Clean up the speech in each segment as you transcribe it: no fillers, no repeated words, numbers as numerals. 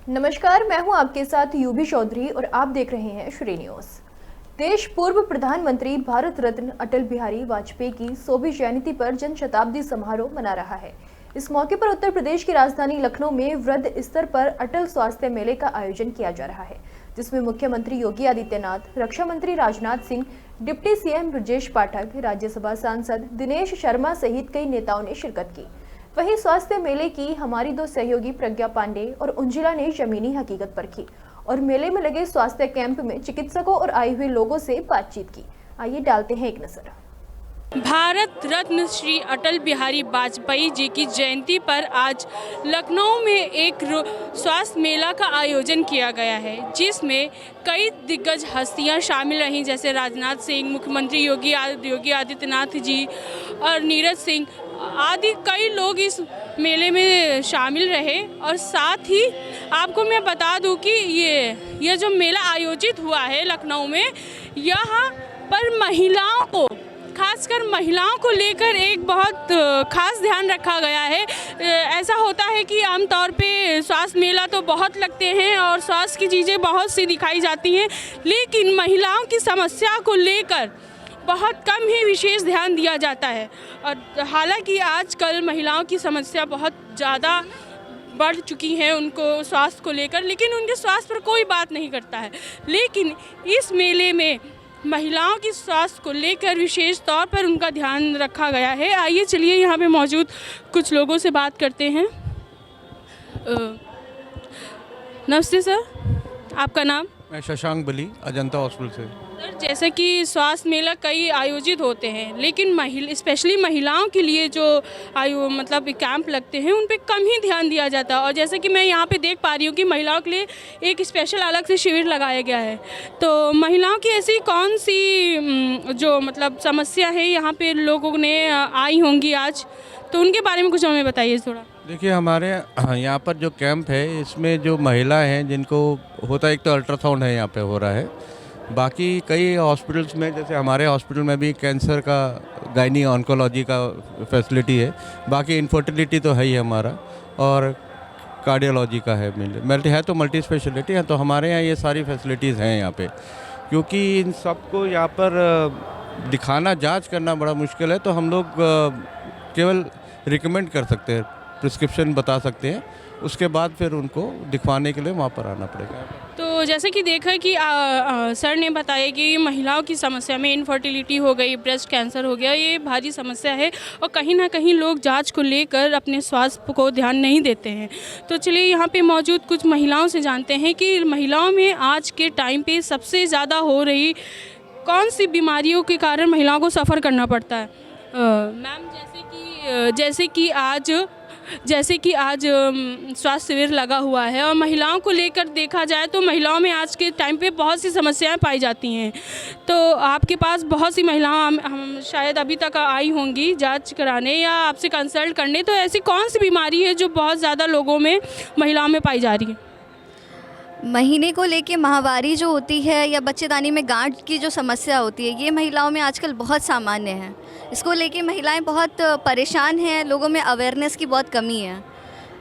नमस्कार, मैं हूं आपके साथ यूबी चौधरी और आप देख रहे हैं श्री न्यूज। देश पूर्व प्रधानमंत्री भारत रत्न अटल बिहारी वाजपेयी की 100वीं जयंती पर जन शताब्दी समारोह मना रहा है। इस मौके पर उत्तर प्रदेश की राजधानी लखनऊ में वृहद स्तर पर अटल स्वास्थ्य मेले का आयोजन किया जा रहा है, जिसमें मुख्यमंत्री योगी आदित्यनाथ, रक्षा मंत्री राजनाथ सिंह, डिप्टी सीएम ब्रजेश पाठक, राज्यसभा सांसद दिनेश शर्मा सहित कई नेताओं ने शिरकत की। वहीं स्वास्थ्य मेले की हमारी दो सहयोगी प्रज्ञा पांडे और उंजिला ने जमीनी हकीकत परखी और मेले में लगे स्वास्थ्य कैंप में चिकित्सकों और आए हुए लोगों से बातचीत की। आइए डालते हैं एक नजर। भारत रत्न श्री अटल बिहारी वाजपेयी जी की जयंती पर आज लखनऊ में एक स्वास्थ्य मेला का आयोजन किया गया है, जिसमें कई दिग्गज हस्तियां शामिल रहीं, जैसे राजनाथ सिंह, मुख्यमंत्री योगी आदित्यनाथ जी और नीरज सिंह आदि कई लोग इस मेले में शामिल रहे। और साथ ही आपको मैं बता दूं कि ये जो मेला आयोजित हुआ है लखनऊ में, यहाँ पर महिलाओं को, खासकर महिलाओं को लेकर एक बहुत खास ध्यान रखा गया है। ऐसा होता है कि आमतौर पे स्वास्थ्य मेला तो बहुत लगते हैं और स्वास्थ्य की चीज़ें बहुत सी दिखाई जाती हैं, लेकिन महिलाओं की समस्या को लेकर बहुत कम ही विशेष ध्यान दिया जाता है। और हालांकि आजकल महिलाओं की समस्या बहुत ज़्यादा बढ़ चुकी है उनको स्वास्थ्य को लेकर, लेकिन उनके स्वास्थ्य पर कोई बात नहीं करता है। लेकिन इस मेले में महिलाओं की स्वास्थ्य को लेकर विशेष तौर पर उनका ध्यान रखा गया है। आइए चलिए यहाँ पे मौजूद कुछ लोगों से बात करते हैं। नमस्ते सर, आपका नाम? मैं शशांक बली, अजंता हॉस्पिटल से। सर, जैसे कि स्वास्थ्य मेला कई आयोजित होते हैं, लेकिन स्पेशली महिलाओं के लिए जो कैंप लगते हैं उन पे कम ही ध्यान दिया जाता है। और जैसे कि मैं यहाँ पे देख पा रही हूँ कि महिलाओं के लिए एक स्पेशल अलग से शिविर लगाया गया है। तो महिलाओं की ऐसी कौन सी जो समस्या है यहाँ पे लोगों ने आई होंगी आज, तो उनके बारे में कुछ हमें बताइए थोड़ा। देखिए, हमारे यहाँ पर जो कैंप है, इसमें जो महिलाएं हैं जिनको होता है, एक तो अल्ट्रासाउंड है यहाँ पे हो रहा है। बाकी कई हॉस्पिटल्स में, जैसे हमारे हॉस्पिटल में भी कैंसर का, गायनी ऑन्कोलॉजी का फैसिलिटी है। बाकी इनफर्टिलिटी तो है ही हमारा, और कार्डियोलॉजी का है, है तो मल्टी स्पेशलिटी है। तो हमारे यहाँ ये सारी फैसिलिटीज़ हैं यहाँ पे, क्योंकि इन सबको यहाँ पर दिखाना, जांच करना बड़ा मुश्किल है। तो हम लोग केवल रिकमेंड कर सकते हैं, प्रिस्क्रिप्शन बता सकते हैं, उसके बाद फिर उनको दिखवाने के लिए वहाँ पर आना पड़ेगा। तो जैसे कि देखा कि सर ने बताया कि महिलाओं की समस्या में इनफर्टिलिटी हो गई, ब्रेस्ट कैंसर हो गया, ये भारी समस्या है और कहीं ना कहीं लोग जांच को लेकर अपने स्वास्थ्य को ध्यान नहीं देते हैं। तो चलिए यहाँ पे मौजूद कुछ महिलाओं से जानते हैं कि महिलाओं में आज के टाइम पे सबसे ज़्यादा हो रही कौन सी बीमारियों के कारण महिलाओं को सफ़र करना पड़ता है। मैम, जैसे कि आज स्वास्थ्य शिविर लगा हुआ है और महिलाओं को लेकर देखा जाए तो महिलाओं में आज के टाइम पे बहुत सी समस्याएं पाई जाती हैं। तो आपके पास बहुत सी महिलाएं हम शायद अभी तक आई होंगी जांच कराने या आपसे कंसल्ट करने। तो ऐसी कौन सी बीमारी है जो बहुत ज़्यादा लोगों में, महिलाओं में पाई जा रही है? महीने को लेके माहवारी जो होती है या बच्चेदानी में गांठ की जो समस्या होती है, ये महिलाओं में आजकल बहुत सामान्य है। इसको लेके महिलाएं बहुत परेशान हैं, लोगों में अवेयरनेस की बहुत कमी है।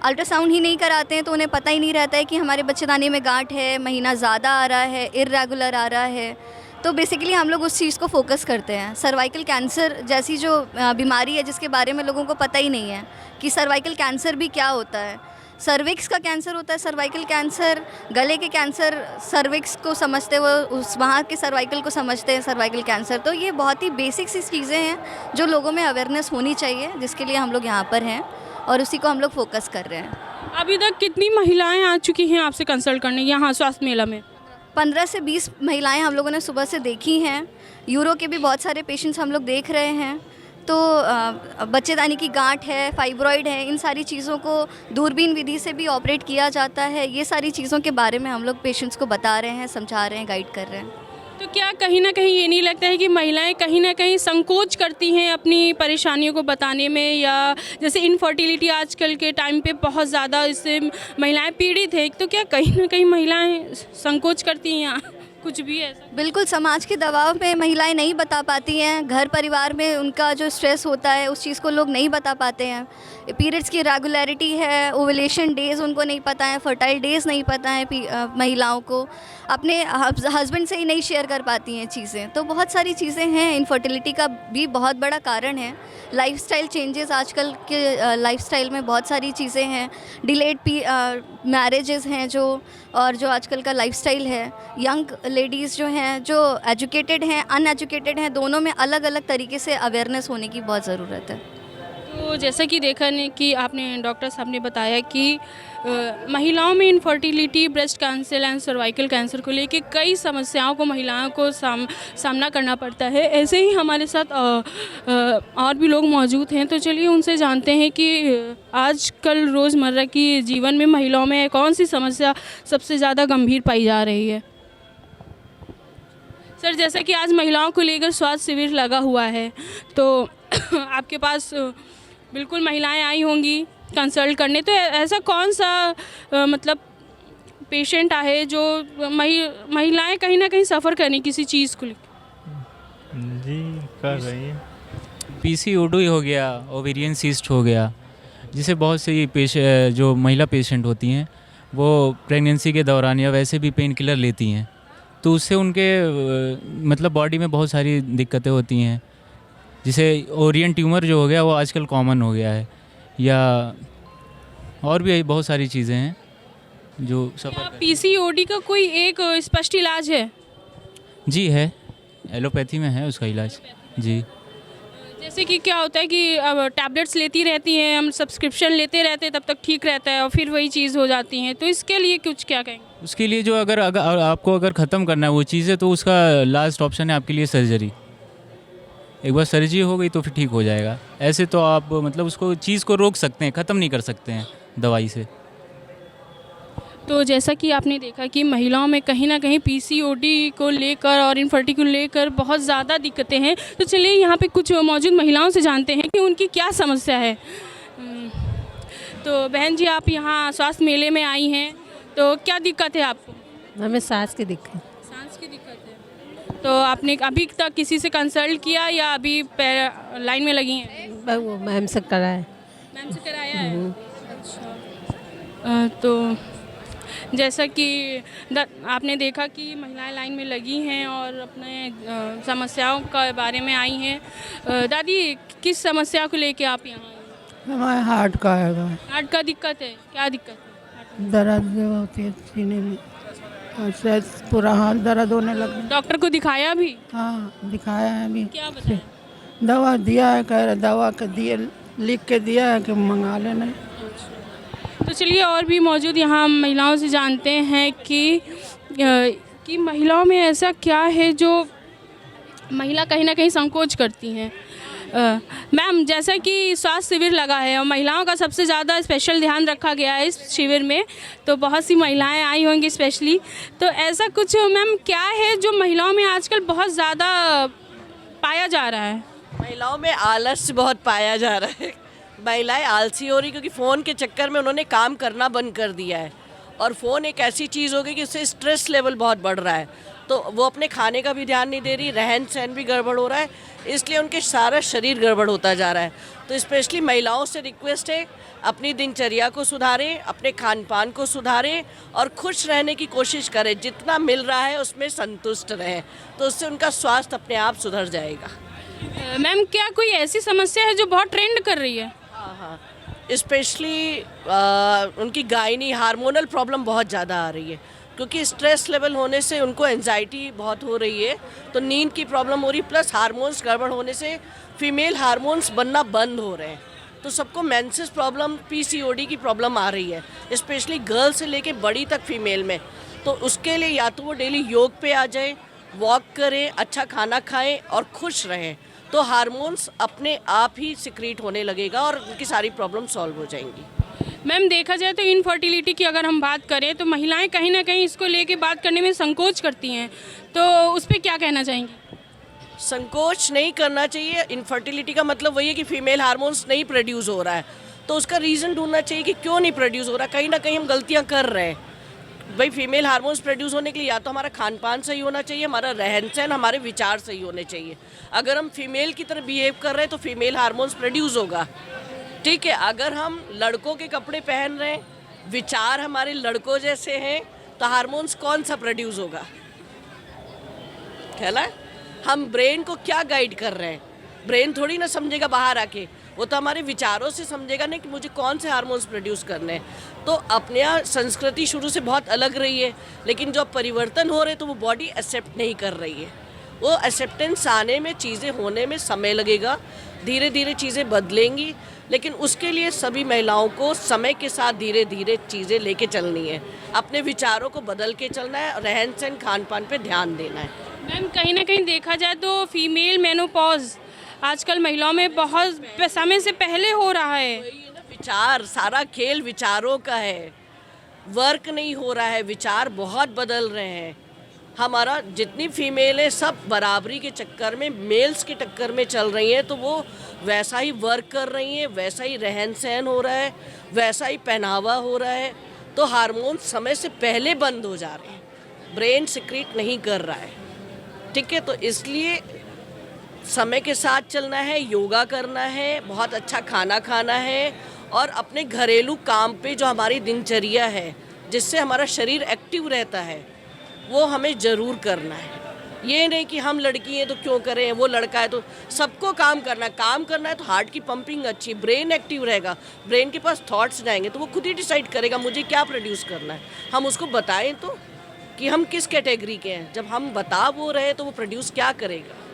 अल्ट्रासाउंड ही नहीं कराते हैं तो उन्हें पता ही नहीं रहता है कि हमारे बच्चेदानी में गांठ है, महीना ज़्यादा आ रहा है, इर्रेगुलर आ रहा है। तो बेसिकली हम लोग उस चीज़ को फोकस करते हैं। सर्वाइकल कैंसर जैसी जो बीमारी है जिसके बारे में लोगों को पता ही नहीं है कि सर्वाइकल कैंसर भी क्या होता है। सर्विक्स का कैंसर होता है सर्वाइकल कैंसर, गले के कैंसर सर्विक्स को समझते हुए उस वहाँ के सर्वाइकल को समझते हैं सर्वाइकल कैंसर। तो ये बहुत ही बेसिक सी चीज़ें हैं जो लोगों में अवेयरनेस होनी चाहिए, जिसके लिए हम लोग यहाँ पर हैं और उसी को हम लोग फोकस कर रहे हैं। अभी तक कितनी महिलाएं आ चुकी हैं आपसे कंसल्ट करने यहाँ स्वास्थ्य मेला में? 15 से 20 महिलाएं हम लोगों ने सुबह से देखी हैं। यूरो के भी बहुत सारे पेशेंट्स हम लोग देख रहे हैं। तो बच्चेदानी की गांठ है, फाइब्रॉइड है, इन सारी चीज़ों को दूरबीन विधि से भी ऑपरेट किया जाता है। ये सारी चीज़ों के बारे में हम लोग पेशेंट्स को बता रहे हैं, समझा रहे हैं, गाइड कर रहे हैं। तो क्या कहीं ना कहीं ये नहीं लगता है कि महिलाएं कहीं ना कहीं संकोच करती हैं अपनी परेशानियों को बताने में, या जैसे इनफर्टिलिटी आजकल के टाइम पे बहुत ज़्यादा इससे महिलाएं पीड़ित हैं, तो क्या कहीं ना कहीं महिलाएं संकोच करती हैं? कुछ भी ऐसा? बिल्कुल, समाज के दबाव में महिलाएं नहीं बता पाती हैं, घर परिवार में उनका जो स्ट्रेस होता है उस चीज़ को लोग नहीं बता पाते हैं। पीरियड्स की रेगुलरिटी है, ओवुलेशन डेज़ उनको नहीं पता है, फर्टाइल डेज़ नहीं पता है महिलाओं को, अपने हस्बैंड से ही नहीं शेयर कर पाती हैं चीज़ें। तो बहुत सारी चीज़ें हैं, इनफर्टिलिटी का भी बहुत बड़ा कारण है। लाइफ़स्टाइल चेंजेस, आजकल के लाइफ़स्टाइल में बहुत सारी चीज़ें हैं, डिलेड मैरिजेस हैं जो, और जो आजकल का लाइफ़स्टाइल है, यंग लेडीज़ जो हैं, जो एजुकेटेड हैं, अनएजुकेटेड हैं, दोनों में अलग अलग तरीके से अवेयरनेस होने की बहुत ज़रूरत है। तो जैसा कि देखा ने कि आपने डॉक्टर साहब ने बताया कि महिलाओं में infertility, breast cancer and cervical cancer को लेके कई समस्याओं को महिलाओं को सामना करना पड़ता है। ऐसे ही हमारे साथ और भी लोग मौजूद हैं, तो चलिए उनसे जानते हैं कि आजकल रोज़मर्रा की जीवन में महिलाओं में कौन सी समस्या सबसे ज़्यादा गंभीर पाई जा रही है। सर, जैसा कि आज महिलाओं को लेकर स्वास्थ्य शिविर लगा हुआ है, तो आपके पास बिल्कुल महिलाएं आई होंगी कंसल्ट करने, तो ऐसा कौन सा मतलब पेशेंट है जो महिलाएं कहीं ना कहीं सफ़र करें किसी चीज़ को लेकर? जी, कर रही है। पीसीओडी हो गया, ओवेरियन सिस्ट हो गया, जिसे बहुत सी जो महिला पेशेंट होती हैं वो प्रेगनेंसी के दौरान या वैसे भी पेन किलर लेती हैं, तो उससे उनके मतलब बॉडी में बहुत सारी दिक्कतें होती हैं। जिसे ओरियन ट्यूमर जो हो गया वो आजकल कॉमन हो गया है, या और भी बहुत सारी चीज़ें हैं जो सफ़र। पीसीओडी का कोई एक स्पष्ट इलाज है? जी है, एलोपैथी में है उसका इलाज। जी, जैसे कि क्या होता है कि अब टैबलेट्स लेती रहती हैं, हम सब्सक्रिप्शन लेते रहते हैं, तब तक ठीक रहता है और फिर वही चीज़ हो जाती हैं, तो इसके लिए कुछ क्या कहेंगे? उसके लिए जो अगर आपको अगर ख़त्म करना है वो चीज़ें, तो उसका लास्ट ऑप्शन है आपके लिए सर्जरी। एक बार सर्जरी हो गई तो फिर ठीक हो जाएगा। ऐसे तो आप मतलब उसको चीज़ को रोक सकते हैं, ख़त्म नहीं कर सकते हैं दवाई से। तो जैसा कि आपने देखा कि महिलाओं में कहीं ना कहीं पीसीओडी को लेकर और इनफर्टिलिटी को लेकर बहुत ज़्यादा दिक्कतें हैं, तो चलिए यहाँ पे कुछ मौजूद महिलाओं से जानते हैं कि उनकी क्या समस्या है। तो बहन जी, आप यहाँ स्वास्थ्य मेले में आई हैं, तो क्या दिक्कत है आपको? हमें सांस की दिक्कत। सांस की दिक्कत है, तो आपने अभी तक किसी से कंसल्ट किया या अभी लाइन में लगी हैं? वो मैम से कराए। मैम से कराया है? अच्छा। तो जैसा कि आपने देखा कि महिलाएं लाइन में लगी हैं और अपने समस्याओं के बारे में आई हैं। दादी, किस समस्या को लेके आप यहाँ आई? हमारे हार्ट का है। हार्ट का दिक्कत है? क्या दिक्कत है? दर्द होती है सीने में, और शायद पूरा हाथ दर्द होने लगा। डॉक्टर को दिखाया भी? हाँ, दिखाया है अभी। क्या बताया? दवा दिया है, कह रहे दवा का दिए, लिख के दिया है कि मंगा लेना। तो चलिए और भी मौजूद यहाँ महिलाओं से जानते हैं कि महिलाओं में ऐसा क्या है जो महिला कहीं ना कहीं संकोच करती हैं। मैम, जैसा कि स्वास्थ्य शिविर लगा है और महिलाओं का सबसे ज़्यादा स्पेशल ध्यान रखा गया है इस शिविर में, तो बहुत सी महिलाएं आई होंगी स्पेशली, तो ऐसा कुछ मैम क्या है जो महिलाओं में आजकल बहुत ज़्यादा पाया जा रहा है? महिलाओं में आलस बहुत पाया जा रहा है। महिलाएं आलसी हो रही क्योंकि फ़ोन के चक्कर में उन्होंने काम करना बंद कर दिया है, और फ़ोन एक ऐसी चीज़ हो गई कि उससे स्ट्रेस लेवल बहुत बढ़ रहा है, तो वो अपने खाने का भी ध्यान नहीं दे रही, रहन सहन भी गड़बड़ हो रहा है, इसलिए उनके सारा शरीर गड़बड़ होता जा रहा है। तो स्पेशली महिलाओं से रिक्वेस्ट है, अपनी दिनचर्या को सुधारें, अपने खान पान को सुधारें और खुश रहने की कोशिश करें। जितना मिल रहा है उसमें संतुष्ट रहें, तो उससे उनका स्वास्थ्य अपने आप सुधर जाएगा। मैम, क्या कोई ऐसी समस्या है जो बहुत ट्रेंड कर रही है? हाँ, स्पेशली उनकी गायनी हार्मोनल प्रॉब्लम बहुत ज़्यादा आ रही है, क्योंकि स्ट्रेस लेवल होने से उनको एंजाइटी बहुत हो रही है, तो नींद की प्रॉब्लम हो रही है, प्लस हार्मोन्स गड़बड़ होने से फीमेल हार्मोन्स बनना बंद हो रहे हैं, तो सबको मेंसेस प्रॉब्लम, पीसीओडी की प्रॉब्लम आ रही है, स्पेशली गर्ल से लेके बड़ी तक फीमेल में। तो उसके लिए या तो वो डेली योग पे आ जाए, वॉक करें, अच्छा खाना खाएं और खुश रहें, तो हार्मोन्स अपने आप ही सिक्रीट होने लगेगा और उनकी सारी प्रॉब्लम सॉल्व हो जाएंगी। मैम, देखा जाए तो इनफर्टिलिटी की अगर हम बात करें तो महिलाएं कहीं ना कहीं इसको लेके बात करने में संकोच करती हैं, तो उस पर क्या कहना चाहेंगी? संकोच नहीं करना चाहिए। इनफर्टिलिटी का मतलब वही है कि फीमेल हार्मोन्स नहीं प्रोड्यूस हो रहा है, तो उसका रीज़न ढूंढना चाहिए कि क्यों नहीं प्रोड्यूस हो रहा है। कहीं ना कहीं हम गलतियां कर रहे हैं, भाई फीमेल हार्मोन्स प्रोड्यूस होने के लिए या तो हमारा खान पान सही होना चाहिए, हमारा रहन सहन, हमारे विचार सही होने चाहिए। अगर हम फीमेल की तरह बिहेव कर रहे हैं तो फीमेल हार्मोन्स प्रोड्यूस होगा, ठीक है। अगर हम लड़कों के कपड़े पहन रहे हैं, विचार हमारे लड़कों जैसे हैं, तो हार्मोन्स कौन सा प्रोड्यूस होगा? ख्याल है? हम ब्रेन को क्या गाइड कर रहे हैं? ब्रेन थोड़ी ना समझेगा बाहर आके, वो तो हमारे विचारों से समझेगा नहीं कि मुझे कौन से हार्मोन्स प्रोड्यूस करने हैं। तो अपने यहाँ संस्कृति शुरू से बहुत अलग रही है, लेकिन जो परिवर्तन हो रहे तो वो बॉडी एक्सेप्ट नहीं कर रही है। वो एक्सेप्टेंस आने में, चीज़ें होने में समय लगेगा, धीरे धीरे चीज़ें बदलेंगी, लेकिन उसके लिए सभी महिलाओं को समय के साथ धीरे धीरे चीज़ें लेके चलनी है, अपने विचारों को बदल के चलना है, रहन सहन खान पान पे ध्यान देना है। मैम कहीं ना कहीं देखा जाए तो फीमेल मेनोपॉज आजकल महिलाओं में बहुत समय से पहले हो रहा है। विचार, सारा खेल विचारों का है, वर्क नहीं हो रहा है, विचार बहुत बदल रहे हैं। हमारा जितनी फीमेल है सब बराबरी के चक्कर में, मेल्स के टक्कर में चल रही हैं, तो वो वैसा ही वर्क कर रही हैं, वैसा ही रहन सहन हो रहा है, वैसा ही पहनावा हो रहा है, तो हार्मोन समय से पहले बंद हो जा रहे हैं, ब्रेन सिक्रीट नहीं कर रहा है, ठीक है। तो इसलिए समय के साथ चलना है, योगा करना है, बहुत अच्छा खाना खाना है, और अपने घरेलू काम पे जो हमारी दिनचर्या है जिससे हमारा शरीर एक्टिव रहता है वो हमें ज़रूर करना है। ये नहीं कि हम लड़की हैं तो क्यों करें, वो लड़का है तो सबको काम करना है। काम करना है तो हार्ट की पंपिंग अच्छी, ब्रेन एक्टिव रहेगा, ब्रेन के पास थॉट्स जाएंगे तो वो खुद ही डिसाइड करेगा मुझे क्या प्रोड्यूस करना है। हम उसको बताएं तो कि हम किस कैटेगरी के हैं, जब हम बता वो रहे तो वो प्रोड्यूस क्या करेगा।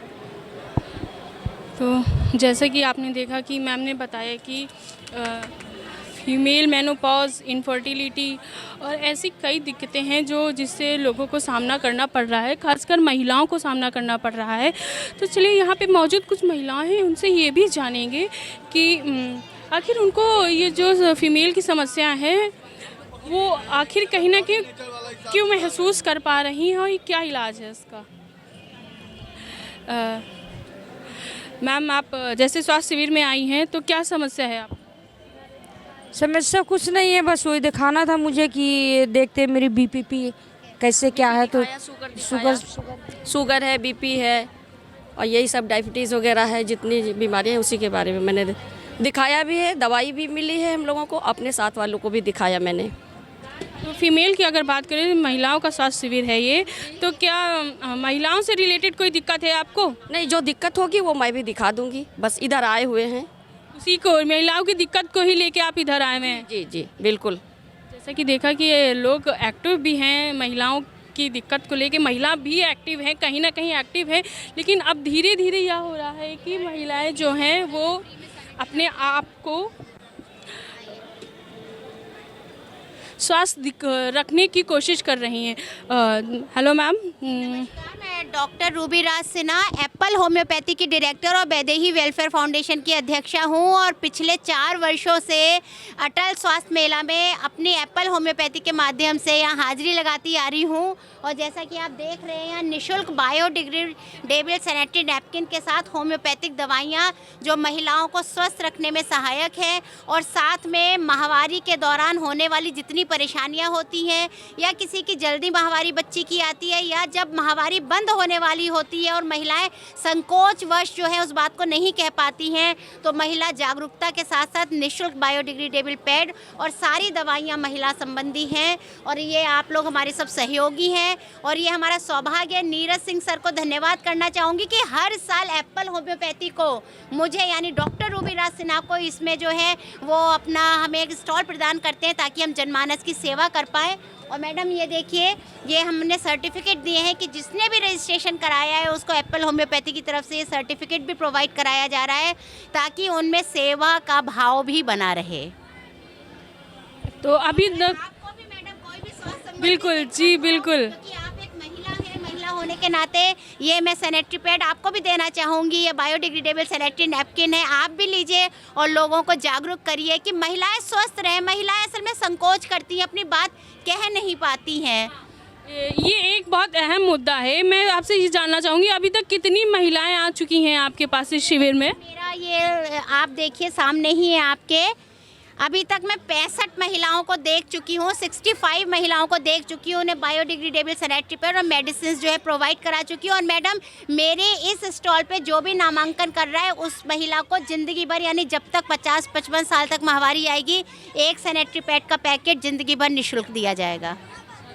तो जैसा कि आपने देखा कि मैम ने बताया कि फीमेल मेनोपॉज, इनफर्टिलिटी और ऐसी कई दिक्कतें हैं जो जिससे लोगों को सामना करना पड़ रहा है, खासकर महिलाओं को सामना करना पड़ रहा है। तो चलिए यहाँ पे मौजूद कुछ महिलाएं हैं, उनसे ये भी जानेंगे कि आखिर उनको ये जो फीमेल की समस्या है वो आखिर कहीं ना कहीं क्यों महसूस कर पा रही हैं और ये क्या इलाज है इसका। मैम आप जैसे स्वास्थ्य शिविर में आई हैं तो क्या समस्या है आप? समस्या कुछ नहीं है, बस वही दिखाना था मुझे कि देखते मेरी बीपी कैसे क्या है। तो शुगर है, बीपी है और यही सब डायबिटीज़ वगैरह है, जितनी बीमारियां हैं उसी के बारे में मैंने दिखाया भी है, दवाई भी मिली है हम लोगों को, अपने साथ वालों को भी दिखाया मैंने। तो फीमेल की अगर बात करें, महिलाओं का स्वास्थ्य शिविर है ये, तो क्या महिलाओं से रिलेटेड कोई दिक्कत है आपको? नहीं, जो दिक्कत होगी वो मैं भी दिखा दूंगी, बस इधर आए हुए हैं उसी को, महिलाओं की दिक्कत को ही लेके आप इधर आए हुए हैं? जी जी बिल्कुल। जैसा कि देखा कि ये लोग एक्टिव भी हैं, महिलाओं की दिक्कत को लेके महिला भी एक्टिव हैं, कहीं ना कहीं एक्टिव है, लेकिन अब धीरे धीरे यह हो रहा है कि महिलाएं जो हैं वो अपने आप को स्वास्थ्य रखने की कोशिश कर रही हैं। Hello ma'am. मैं डॉक्टर रूबी राज सिन्हा, एप्पल होम्योपैथी की डायरेक्टर और वैदेही वेलफेयर फाउंडेशन की अध्यक्षा हूं, और पिछले 4 वर्षों से अटल स्वास्थ्य मेला में अपनी एप्पल होम्योपैथी के माध्यम से यहाँ हाजिरी लगाती आ रही हूं। और जैसा कि आप देख रहे हैं, यहाँ निःशुल्क बायोडिग्रेडेबल सैनिटरी नैपकिन के साथ होम्योपैथिक दवाइयाँ जो महिलाओं को स्वस्थ रखने में सहायक है, और साथ में माहवारी के दौरान होने वाली जितनी परेशानियाँ होती हैं, या किसी की जल्दी माहवारी बच्ची की आती है, या जब माहवारी बंद होने वाली होती है और महिलाएं संकोचवश जो है उस बात को नहीं कह पाती हैं, तो महिला जागरूकता के साथ साथ निःशुल्क बायोडिग्रेडेबल पैड और सारी दवाइयाँ महिला संबंधी हैं, और ये आप लोग हमारे सब सहयोगी हैं। और ये हमारा सौभाग्य है। नीरज सिंह सर को धन्यवाद करना चाहूँगी कि हर साल एप्पल होम्योपैथी को, मुझे यानी डॉक्टर रूबी राज सिन्हा को, इसमें जो है वो अपना हमें एक स्टॉल प्रदान करते हैं ताकि हम जनमानस की सेवा कर पाएँ। और मैडम ये देखिए, ये हमने सर्टिफिकेट दिए हैं कि जिसने भी रजिस्ट्रेशन कराया है उसको एप्पल होम्योपैथी की तरफ से ये सर्टिफिकेट भी प्रोवाइड कराया जा रहा है, ताकि उनमें सेवा का भाव भी बना रहे। तो अभी आपको भी मैडम कोई भी स्वास्थ्य संबंधी, बिल्कुल जी बिल्कुल, क्योंकि आप एक महिला हैं, महिला होने के नाते ये मैं सैनिटरी पैड आपको भी देना चाहूँगी। ये बायोडिग्रेडेबल सैनिटरी नैपकिन है, आप भी लीजिए और लोगों को जागरूक करिए कि महिलाएं स्वस्थ रहें। महिलाएं असल में संकोच करती हैं, अपनी बात कह नहीं पाती हैं। ये एक बहुत अहम मुद्दा है। मैं आपसे ये जानना चाहूँगी, अभी तक कितनी महिलाएं आ चुकी हैं आपके पास इस शिविर में? मेरा ये आप देखिए सामने ही है आपके, अभी तक मैं 65 महिलाओं को देख चुकी हूँ, 65 महिलाओं को देख चुकी हूँ, उन्हें बायोडिग्रेडेबल सैनिटरी पैड और मेडिसिन जो है प्रोवाइड करा चुकी हूँ। और मैडम, मेरे इस स्टॉल पे जो भी नामांकन कर रहा है उस महिला को ज़िंदगी भर, यानी जब तक 50-55 साल तक माहवारी आएगी, एक सैनिटरी पैड का पैकेट ज़िंदगी भर निःशुल्क दिया जाएगा।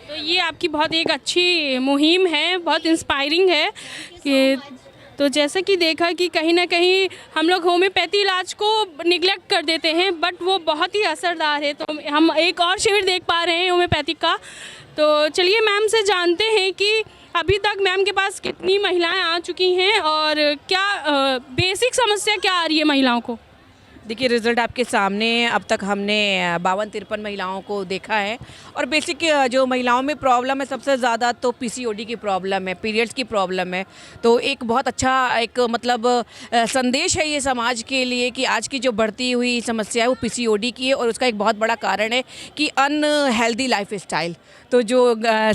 तो ये आपकी बहुत एक अच्छी मुहिम है, बहुत इंस्पायरिंग है कि तो जैसे कि देखा कि कहीं ना कहीं हम लोग होम्योपैथी इलाज को निगलेक्ट कर देते हैं, बट वो बहुत ही असरदार है। तो हम एक और शिविर देख पा रहे हैं होम्योपैथिक का। तो चलिए मैम से जानते हैं कि अभी तक मैम के पास कितनी महिलाएं आ चुकी हैं और क्या बेसिक समस्या क्या आ रही है महिलाओं को। देखिए, रिज़ल्ट आपके सामने। अब तक हमने 52-53 महिलाओं को देखा है और बेसिक जो महिलाओं में प्रॉब्लम है सबसे ज़्यादा तो पीसीओडी की प्रॉब्लम है, पीरियड्स की प्रॉब्लम है। तो एक बहुत अच्छा एक मतलब संदेश है ये समाज के लिए कि आज की जो बढ़ती हुई समस्या है वो पीसीओडी की है और उसका एक बहुत बड़ा कारण है कि अनहेल्दी लाइफ स्टाइल। तो जो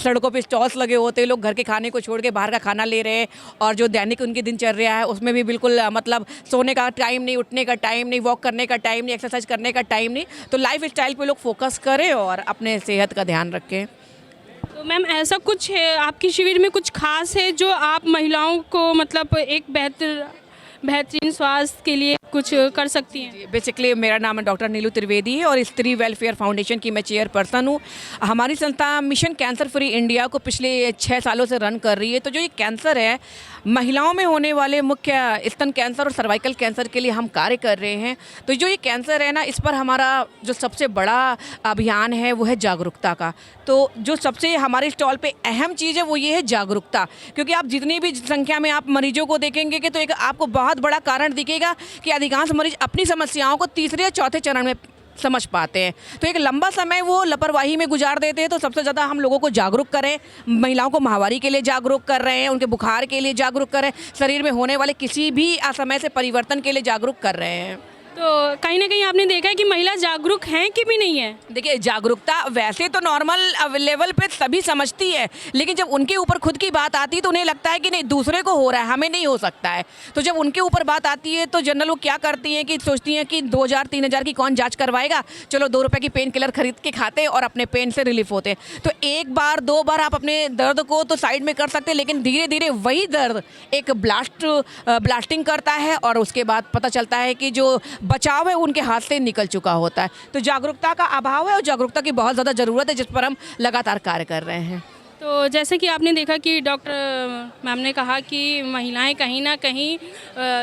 सड़कों पे स्टॉल्स लगे होते हैं, लोग घर के खाने को छोड़ के बाहर का खाना ले रहे हैं और जो दैनिक उनकी दिनचर्या है उसमें भी बिल्कुल मतलब सोने का टाइम नहीं, उठने का टाइम नहीं, वॉक करने का टाइम नहीं, एक्सरसाइज करने का टाइम नहीं। तो लाइफ स्टाइल पे लोग फोकस करें और अपने सेहत का ध्यान रखें। तो मैम ऐसा कुछ है आपकी शिविर में कुछ खास है जो आप महिलाओं को मतलब एक बेहतरीन स्वास्थ्य के लिए कुछ कर सकती हैं? बेसिकली मेरा नाम है डॉक्टर नीलू त्रिवेदी है और स्त्री वेलफेयर फाउंडेशन की मैं चेयरपर्सन हूँ। हमारी संस्था मिशन कैंसर फ्री इंडिया को पिछले 6 सालों से रन कर रही है। तो जो ये कैंसर है, महिलाओं में होने वाले मुख्य स्तन कैंसर और सर्वाइकल कैंसर के लिए हम कार्य कर रहे हैं। तो जो ये कैंसर है ना, इस पर हमारा जो सबसे बड़ा अभियान है वो है जागरूकता का। तो जो सबसे हमारे स्टॉल पे अहम चीज़ है वो ये है जागरूकता, क्योंकि आप जितनी भी संख्या में आप मरीजों को देखेंगे कि तो एक आपको बहुत बड़ा कारण दिखेगा कि अधिकांश मरीज अपनी समस्याओं को तीसरे या चौथे चरण में समझ पाते हैं। तो एक लंबा समय वो लापरवाही में गुजार देते हैं। तो सबसे ज़्यादा हम लोगों को जागरूक करें, महिलाओं को माहवारी के लिए जागरूक कर रहे हैं, उनके बुखार के लिए जागरूक कर रहे हैं, शरीर में होने वाले किसी भी असमय से परिवर्तन के लिए जागरूक कर रहे हैं। तो कहीं ना कहीं आपने देखा है कि महिला जागरूक हैं कि भी नहीं है? देखिए, जागरूकता वैसे तो नॉर्मल लेवल पे सभी समझती है, लेकिन जब उनके ऊपर खुद की बात आती है तो उन्हें लगता है कि नहीं, दूसरे को हो रहा है, हमें नहीं हो सकता है। तो जब उनके ऊपर बात आती है तो जनरल वो क्या करती हैं कि सोचती हैं कि 2000-3000 की कौन जांच करवाएगा, चलो 2 रुपये की पेन किलर खरीद के खाते और अपने पेन से रिलीफ होते हैं। तो एक बार 2 बार आप अपने दर्द को तो साइड में कर सकते हैं, लेकिन धीरे धीरे वही दर्द एक ब्लास्टिंग करता है और उसके बाद पता चलता है कि जो बचाव है उनके हाथ से निकल चुका होता है। तो जागरूकता का अभाव है और जागरूकता की बहुत ज़्यादा ज़रूरत है, जिस पर हम लगातार कार्य कर रहे हैं। तो जैसे कि आपने देखा कि डॉक्टर मैम ने कहा कि महिलाएं कहीं ना कहीं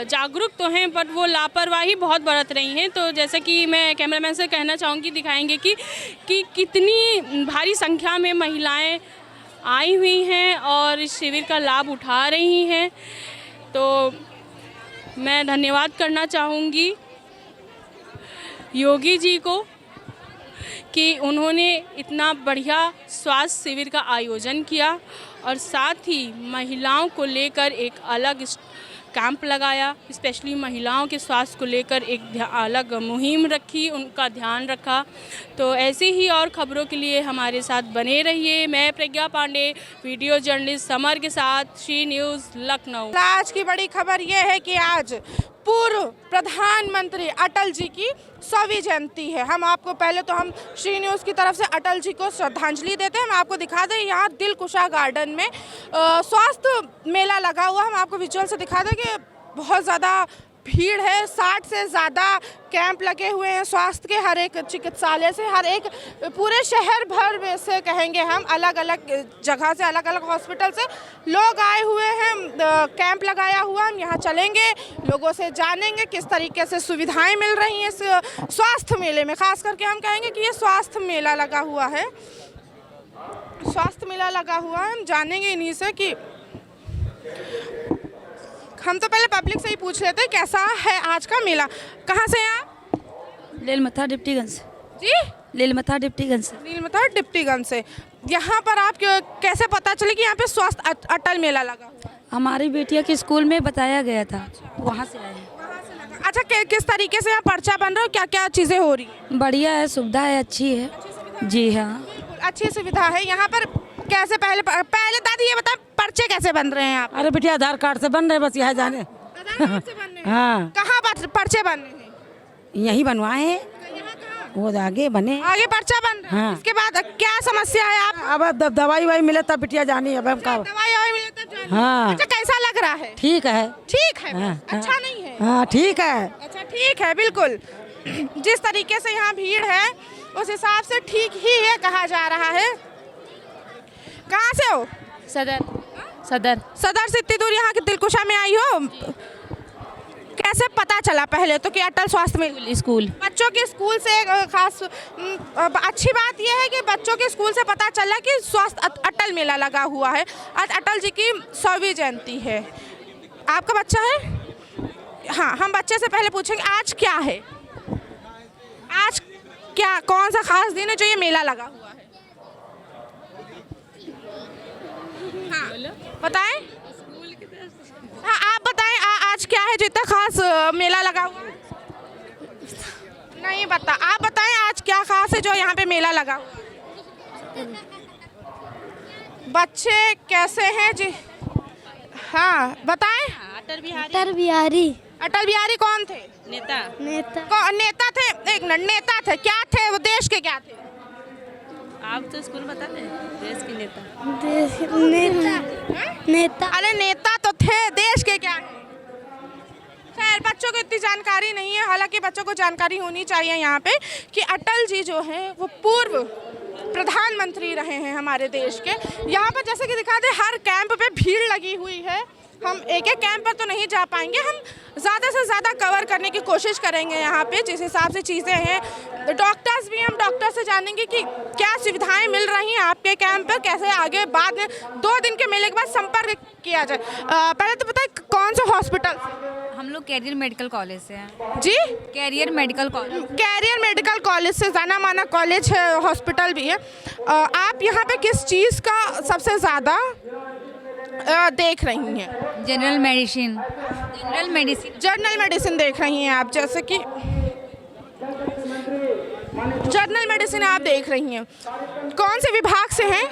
जागरूक तो हैं, बट वो लापरवाही बहुत बरत रही हैं। तो जैसे कि मैं कैमरामैन से कहना चाहूँगी, दिखाएंगे कि कितनी भारी संख्या में महिलाएं आई हुई हैं और इस शिविर का लाभ उठा रही हैं। तो मैं धन्यवाद करना चाहूँगी योगी जी को कि उन्होंने इतना बढ़िया स्वास्थ्य शिविर का आयोजन किया और साथ ही महिलाओं को लेकर एक अलग कैंप लगाया, स्पेशली महिलाओं के स्वास्थ्य को लेकर एक अलग मुहिम रखी, उनका ध्यान रखा। तो ऐसे ही और खबरों के लिए हमारे साथ बने रहिए। मैं प्रज्ञा पांडे, वीडियो जर्नलिस्ट समर के साथ, श्री न्यूज़ लखनऊ। आज की बड़ी खबर यह है कि आज पूर्व प्रधानमंत्री अटल जी की 100वीं जयंती है। हम आपको पहले तो हम श्री न्यूज़ की तरफ से अटल जी को श्रद्धांजलि देते हैं। हम आपको दिखा दें, यहाँ दिलकुशा गार्डन में स्वास्थ्य मेला लगा हुआ। हम आपको विजुअल से दिखा दें कि बहुत ज़्यादा भीड़ है, 60 से ज़्यादा कैंप लगे हुए हैं स्वास्थ्य के, हर एक चिकित्सालय से, हर एक पूरे शहर भर में से कहेंगे हम, अलग अलग जगह से, अलग अलग हॉस्पिटल से लोग आए हुए हैं। कैंप लगाया हुआ, हम यहाँ चलेंगे, लोगों से जानेंगे किस तरीके से सुविधाएं मिल रही हैं इस स्वास्थ्य मेले में। खास करके हम कहेंगे कि ये स्वास्थ्य मेला लगा हुआ है, स्वास्थ्य मेला लगा हुआ है। हम जानेंगे इन्हीं से कि हम तो पहले पब्लिक से ही पूछ लेते हैं कैसा है आज का मेला। कहाँ से हैं आप? लीलमथा डिप्टीगंज से। जी, लीलमथा डिप्टीगंज से। लीलमथा डिप्टीगंज से। यहाँ पर आप कैसे पता चले कि यहाँ पे स्वास्थ्य अटल मेला लगा हुआ? हमारी बेटिया के स्कूल में बताया गया था, वहाँ से आए हैं। अच्छा, किस तरीके से यहाँ पर्चा बन रहा है, क्या क्या चीज़ें हो रही हैं? बढ़िया है, सुविधा है, अच्छी है। जी हाँ, अच्छी सुविधा है यहाँ पर। कैसे पहले दादी ये बता, पर्चे कैसे बन रहे हैं आप? अरे बेटिया, आधार कार्ड से बन रहे, बस यहाँ जाने। आधार कार्ड से बन रहे हैं? हाँ। कहाँ पर्चे बन रहे हैं? यहीं बनवाए हैं। वो आगे बने। आगे पर्चा बन रहा है। हाँ। इसके बाद क्या समस्या है आप? अब दवाई वाई मिले तब बिटिया जानी। अब हम का दवाई मिले तब जानी। हाँ। अच्छा, कैसा लग रहा है? ठीक है। ठीक है। हाँ, अच्छा नहीं है? हाँ ठीक है। अच्छा ठीक है, बिल्कुल। जिस तरीके से यहाँ भीड़ है उस हिसाब से ठीक ही है कहा जा रहा है। कहाँ से हो? सदर से इतनी दूर यहाँ की दिलकुशा में आई हो? कैसे पता चला पहले तो कि अटल स्वास्थ्य मेला? स्कूल बच्चों के स्कूल से खास अच्छी बात यह है कि बच्चों के स्कूल से पता चला कि स्वास्थ्य अटल मेला लगा हुआ है। आज अटल जी की 100वीं जयंती है। आपका बच्चा है? हाँ, हम बच्चे से पहले पूछेंगे आज क्या है, आज क्या कौन सा खास दिन है जो ये मेला लगा हुआ है? हाँ बताएं। हाँ आप बताएं आज क्या है जो इतना खास मेला लगा हुआ है? नहीं बता, आप बताएं आज क्या खास है जो यहाँ पे मेला लगा हुआ है? बच्चे कैसे हैं जी? हाँ बताएं। अटल बिहारी अटल बिहारी कौन थे? नेता थे। एक मिनट, नेता थे, क्या थे वो? देश के क्या थे? आप तो स्कूल बता दें। देश के नेता अरे नेता तो थे, देश के क्या है? खैर बच्चों को इतनी जानकारी नहीं है, हालांकि बच्चों को जानकारी होनी चाहिए यहाँ पे कि अटल जी जो हैं वो पूर्व प्रधानमंत्री रहे हैं हमारे देश के। यहाँ पर जैसे कि दिखा दे हर कैंप पे भीड़ लगी हुई है। हम एक एक कैंप पर तो नहीं जा पाएंगे, हम ज़्यादा से ज़्यादा कवर करने की कोशिश करेंगे यहाँ पे जिस हिसाब से चीज़ें हैं। डॉक्टर्स भी, हम डॉक्टर से जानेंगे कि क्या सुविधाएं मिल रही हैं आपके कैंप पर, कैसे आगे बाद में 2 दिन के मेले के बाद संपर्क किया जाए। पहले तो बताइए कौन सा हॉस्पिटल? हम लोग कैरियर मेडिकल कॉलेज से हैं जी। Career medical college. Career medical college से जाना माना कॉलेज है, हॉस्पिटल भी है। आप यहाँ पे किस चीज़ का सबसे ज़्यादा देख रही हैं? जनरल मेडिसिन देख रही हैं आप, जैसे कि जनरल मेडिसिन आप देख रही हैं। कौन से विभाग से हैं?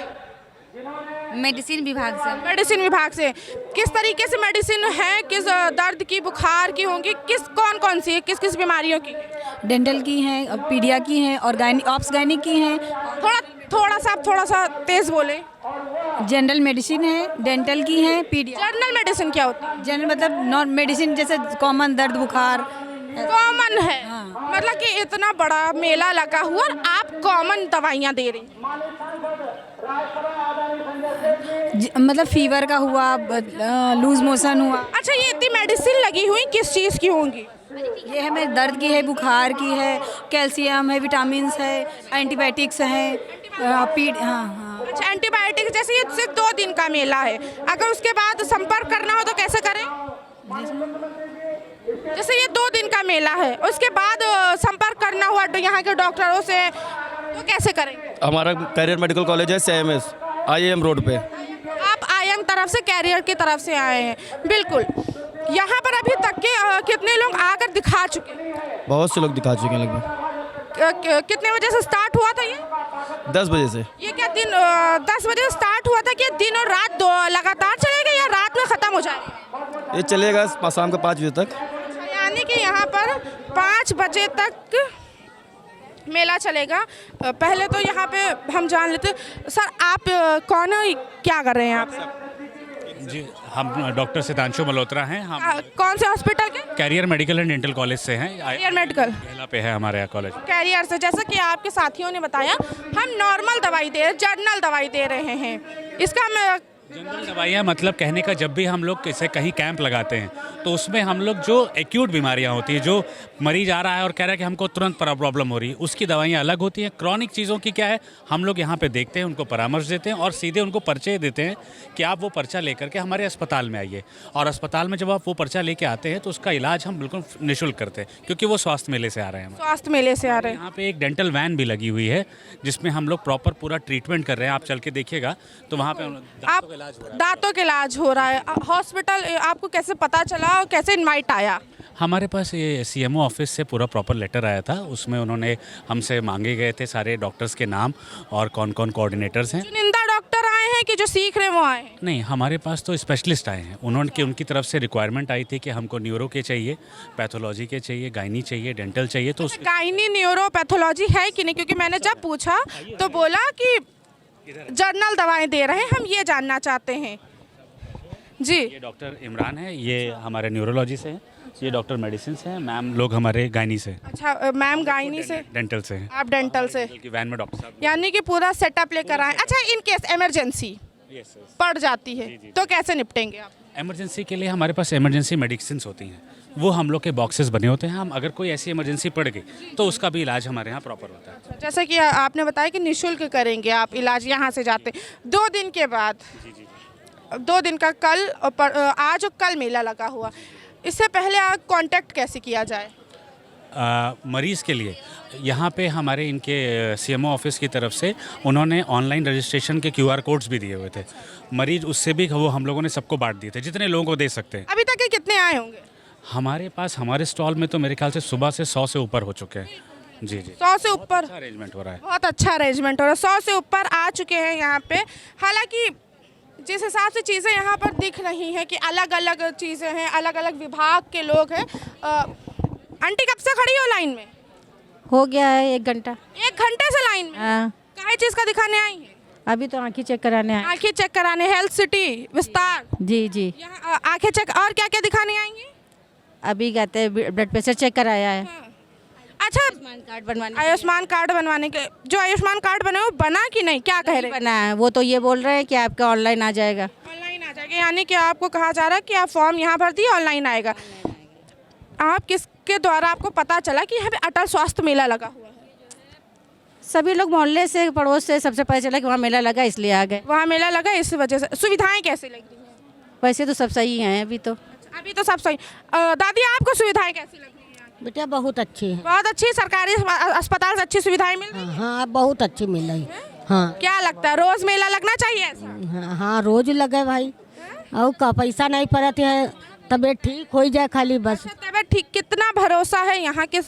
मेडिसिन विभाग से। किस तरीके से मेडिसिन है? किस दर्द की, बुखार की होंगी? कौन कौन सी है? किस किस बीमारियों की? डेंटल की हैं, पीडिया की हैं और गायनिक की हैं। थोड़ा सा तेज बोले। जनरल मेडिसिन है, डेंटल की है, पीडिया। जनरल मेडिसिन क्या होती है? जनरल मतलब नॉन मेडिसिन, जैसे कॉमन दर्द बुखार कॉमन है। हाँ। मतलब कि इतना बड़ा मेला लगा हुआ और आप कॉमन दवाइयाँ दे रही हैं। मतलब फीवर का हुआ, लूज मोशन हुआ। अच्छा, ये इतनी मेडिसिन लगी हुई किस चीज़ की होंगी? ये हमें दर्द की है, बुखार की है, कैल्शियम है, विटामिन है, एंटीबायोटिक्स है। हाँ। अच्छा, एंटीबायोटिक्स। जैसे ये सिर्फ 2 दिन का मेला है, अगर उसके बाद संपर्क करना हो तो कैसे करें? जैसे ये 2 दिन का मेला है, उसके बाद संपर्क करना हुआ तो यहाँ के डॉक्टरों से तो कैसे करेंगे? हमारा कैरियर मेडिकल कॉलेज है CMS IIM रोड पे। आप IIM तरफ से, कैरियर की तरफ से आए हैं, बिल्कुल। यहाँ पर अभी तक के कितने लोग आकर दिखा चुके हैं? बहुत से लोग दिखा चुके हैं लगभग। कितने बजे से स्टार्ट हुआ था ये? 10 बजे से। ये क्या दिन 10 बजे से स्टार्ट हुआ था कि दिन और रात लगातार चलेगा या रात में ख़त्म हो जाएगा? ये चलेगा शाम को 5 बजे तक। यानी कि यहाँ पर 5 बजे तक मेला चलेगा। पहले तो यहाँ पे हम जान लेते। सर आप कौन है, क्या कर रहे हैं आप? जी, हम डॉक्टर सितांशु मल्होत्रा हैं। हम कौन से हॉस्पिटल के? Career medical and dental college से हैं। कैरियर मेडिकल पहला पे है हमारे यहाँ कॉलेज। कैरियर से, जैसा कि आपके साथियों ने बताया, हम नॉर्मल दवाई दे रहे हैं, जनरल दवाई दे रहे हैं। इसका हम जनरल दवाइयाँ, मतलब कहने का, जब भी हम लोग किसी कहीं कैंप लगाते हैं तो उसमें हम लोग जो एक्यूट बीमारियाँ होती हैं, जो मरीज आ रहा है और कह रहा है कि हमको तुरंत प्रॉब्लम हो रही है, उसकी दवाइयाँ अलग होती हैं। क्रॉनिक चीज़ों की क्या है, हम लोग यहाँ पे देखते हैं, उनको परामर्श देते हैं और सीधे उनको पर्चे देते हैं कि आप वो पर्चा लेकर के हमारे अस्पताल में आइए। और अस्पताल में जब आप वो पर्चा लेके आते हैं तो उसका इलाज हम बिल्कुल निःशुल्क करते हैं, क्योंकि वो स्वास्थ्य मेले से आ रहे हैं। स्वास्थ्य मेले से आ रहे हैं। यहाँ पे एक डेंटल वैन भी लगी हुई है जिसमें हम लोग प्रॉपर पूरा ट्रीटमेंट कर रहे हैं। आप चल के देखिएगा तो वहाँ पे दांतों का इलाज हो रहा है। हॉस्पिटल आपको कैसे पता चला और कैसे इनवाइट आया? हमारे पास ये CMO ऑफिस से पूरा प्रॉपर लेटर आया था, उसमें उन्होंने हमसे मांगे गए थे सारे डॉक्टर्स के नाम और कौन कौन कोऑर्डिनेटर्स हैं। चुनिंदा डॉक्टर आए हैं कि जो सीख रहे हैं वो आए हैं? नहीं, हमारे पास तो स्पेशलिस्ट आए हैं। उनकी तरफ से रिक्वायरमेंट आई थी कि हमको न्यूरो के चाहिए, पैथोलॉजी के चाहिए, गायनी चाहिए, डेंटल चाहिए। तो गायनी न्यूरो पैथोलॉजी है कि नहीं? क्योंकि मैंने जब पूछा तो बोला कि जर्नल दवाएं दे रहे हैं, हम ये जानना चाहते हैं। जी, ये डॉक्टर इमरान है, ये हमारे न्यूरोलॉजी से हैं। ये डॉक्टर मेडिसिन से हैं। मैम लोग हमारे गायनी से। अच्छा, मैम गायनी से, डेंटल से हैं। आप डेंटल से, की वैन में डॉक्टर साहब। यानी कि पूरा सेटअप लेकर आए। अच्छा, इन केस इमरजेंसी पड़ जाती है तो कैसे निपटेंगे आप? इमरजेंसी के लिए हमारे पास इमरजेंसी मेडिसिन होती हैं, वो हम लोग के बॉक्सेस बने होते हैं। हम अगर कोई ऐसी इमरजेंसी पड़ गई तो उसका भी इलाज हमारे यहाँ प्रॉपर होता है। जैसे कि आपने बताया कि निःशुल्क करेंगे आप इलाज, यहाँ से जाते 2 दिन के बाद। 2 दिन का कल और आज और कल मेला लगा हुआ, इससे पहले आप कांटेक्ट कैसे किया जाए? मरीज़ के लिए यहाँ पे हमारे इनके सीएमओ ऑफिस की तरफ से उन्होंने ऑनलाइन रजिस्ट्रेशन के QR कोड्स भी दिए हुए थे। मरीज उससे भी वो हम लोगों ने सबको बांट दिए थे, जितने लोगों को दे सकते हैं। अभी तक के कितने आए होंगे हमारे पास? हमारे स्टॉल में तो मेरे ख्याल से सुबह से 100 से ऊपर हो चुके हैं। जी जी, 100 से ऊपर अच्छा अरेंजमेंट हो रहा है। बहुत अच्छा अरेंजमेंट हो रहा है। 100 से ऊपर आ चुके हैं यहाँ पे। हालांकि जिस हिसाब से चीज़ें यहाँ पर दिख रही हैं कि अलग अलग चीज़ें हैं, अलग अलग विभाग के लोग हैं। आंटी कब से खड़ी हो लाइन में? हो गया है 1 घंटा। 1 घंटे से लाइन में? हाँ, काहे चीज़ का दिखाने आई हैं? अभी तो आँखें चेक कराने आए। आँखें चेक कराने, हेल्थ सिटी विस्तार। जी जी, यहाँ आँखें चेक, और क्या क्या दिखाने आएंगे? अभी कहते हैं ब्लड प्रेशर चेक कराया है। अच्छा, आयुष्मान कार्ड बनवाने आयुष्मान कार्ड बनवाने के, जो आयुष्मान कार्ड बने वो बना कि नहीं, क्या कह रहे हैं? बना है, वो तो ये बोल रहे हैं कि आपका ऑनलाइन आ जाएगा। ऑनलाइन आ जाएगा, यानी कि आपको कहा जा रहा है कि आप फॉर्म यहाँ भर दिए, ऑनलाइन आएगा। आप किसके द्वारा आपको पता चला कि यहाँ पे अटल स्वास्थ्य मेला लगा हुआ है? सभी लोग मोहल्ले से, पड़ोस से, सबसे पता चला कि वहाँ मेला लगा, इसलिए आ गए। वहाँ मेला लगा, इस वजह से। सुविधाएं कैसी लग रही हैं? वैसे तो सब सही हैं अभी तो। अभी तो सब सही। दादी, आपको सुविधाएं कैसी लग रही हैं? बेटा बहुत अच्छी है। बहुत अच्छी। सरकारी अस्पताल से अच्छी सुविधाएं मिल रही हैं? हाँ, बहुत अच्छी मिल रही। हाँ, क्या लगता है रोज मेला लगना चाहिए ऐसा? हाँ, रोज लगे भाई। और का पैसा नहीं पड़ती है, तबीयत ठीक हो जाए खाली बस। तबीयत ठीक, कितना भरोसा है यहाँ के